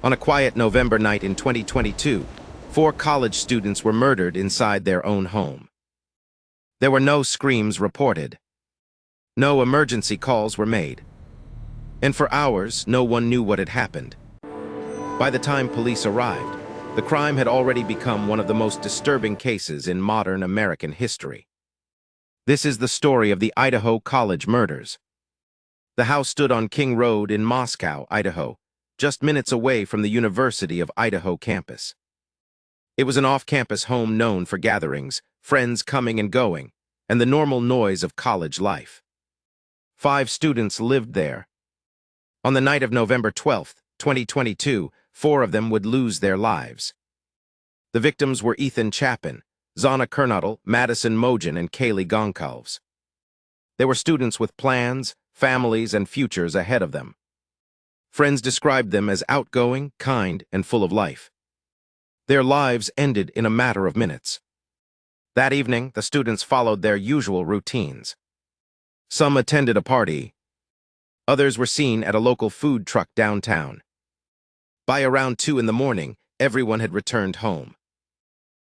On a quiet November night in 2022, 4 college students were murdered inside their own home. There were no screams reported. No emergency calls were made. And for hours, no one knew what had happened. By the time police arrived, the crime had already become one of the most disturbing cases in modern American history. This is the story of the Idaho college murders. The house stood on King Road in Moscow, Idaho, just minutes away from the University of Idaho campus. It was an off-campus home known for gatherings, friends coming and going, and the normal noise of college life. 5 students lived there. On the night of November 12, 2022, 4 of them would lose their lives. The victims were Ethan Chapin, Zana Kernodle, Madison Mogen, and Kaylee Goncalves. They were students with plans, families, and futures ahead of them. Friends described them as outgoing, kind, and full of life. Their lives ended in a matter of minutes. That evening, the students followed their usual routines. Some attended a party. Others were seen at a local food truck downtown. By around 2 in the morning, everyone had returned home.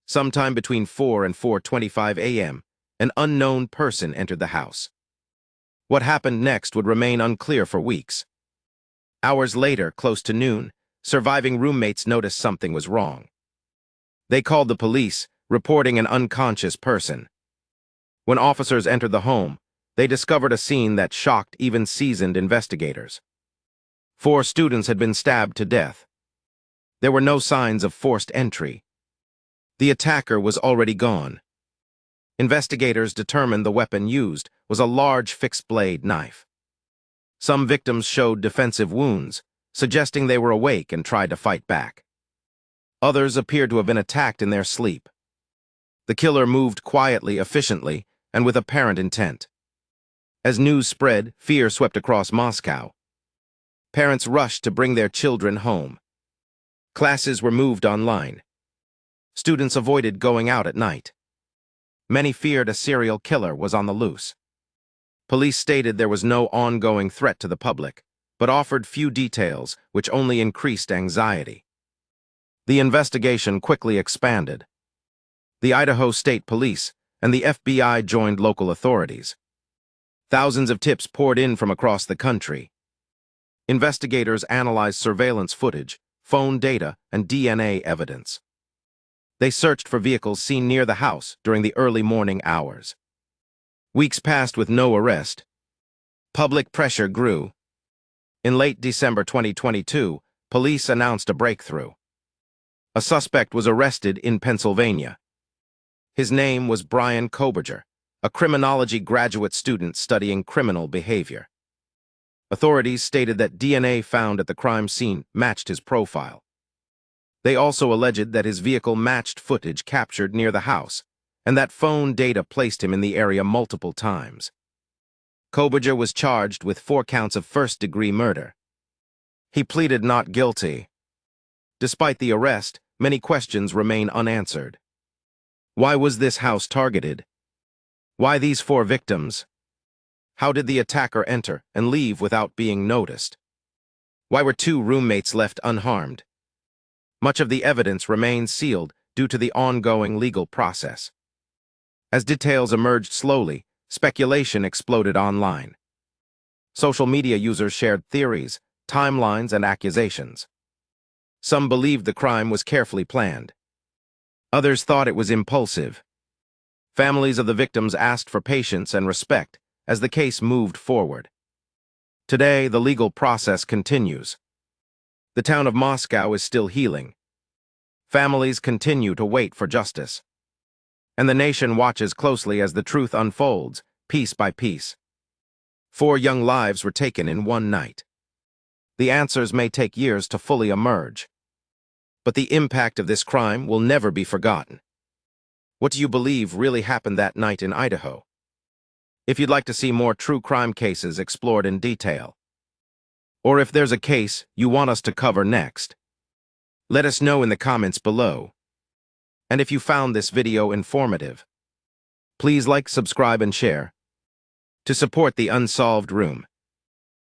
Sometime between 4 and 4:25 a.m., an unknown person entered the house. What happened next would remain unclear for weeks. Hours later, close to noon, surviving roommates noticed something was wrong. They called the police, reporting an unconscious person. When officers entered the home, they discovered a scene that shocked even seasoned investigators. 4 students had been stabbed to death. There were no signs of forced entry. The attacker was already gone. Investigators determined the weapon used was a large fixed-blade knife. Some victims showed defensive wounds, suggesting they were awake and tried to fight back. Others appeared to have been attacked in their sleep. The killer moved quietly, efficiently, and with apparent intent. As news spread, fear swept across Moscow. Parents rushed to bring their children home. Classes were moved online. Students avoided going out at night. Many feared a serial killer was on the loose. Police stated there was no ongoing threat to the public, but offered few details, which only increased anxiety. The investigation quickly expanded. The Idaho State Police and the FBI joined local authorities. Thousands of tips poured in from across the country. Investigators analyzed surveillance footage, phone data, and DNA evidence. They searched for vehicles seen near the house during the early morning hours. Weeks passed with no arrest. Public pressure grew. In late December 2022, police announced a breakthrough. A suspect was arrested in Pennsylvania. His name was Brian Koberger, a criminology graduate student studying criminal behavior. Authorities stated that DNA found at the crime scene matched his profile. They also alleged that his vehicle matched footage captured near the house, and that phone data placed him in the area multiple times. Koberger was charged with 4 counts of first-degree murder. He pleaded not guilty. Despite the arrest, many questions remain unanswered. Why was this house targeted? Why these 4 victims? How did the attacker enter and leave without being noticed? Why were 2 roommates left unharmed? Much of the evidence remains sealed due to the ongoing legal process. As details emerged slowly, speculation exploded online. Social media users shared theories, timelines, and accusations. Some believed the crime was carefully planned. Others thought it was impulsive. Families of the victims asked for patience and respect as the case moved forward. Today, the legal process continues. The town of Moscow is still healing. Families continue to wait for justice. And the nation watches closely as the truth unfolds, piece by piece. 4 young lives were taken in one night. The answers may take years to fully emerge. But the impact of this crime will never be forgotten. What do you believe really happened that night in Idaho? If you'd like to see more true crime cases explored in detail, or if there's a case you want us to cover next, let us know in the comments below. And if you found this video informative, please like, subscribe, and share to support the Unsolved Room.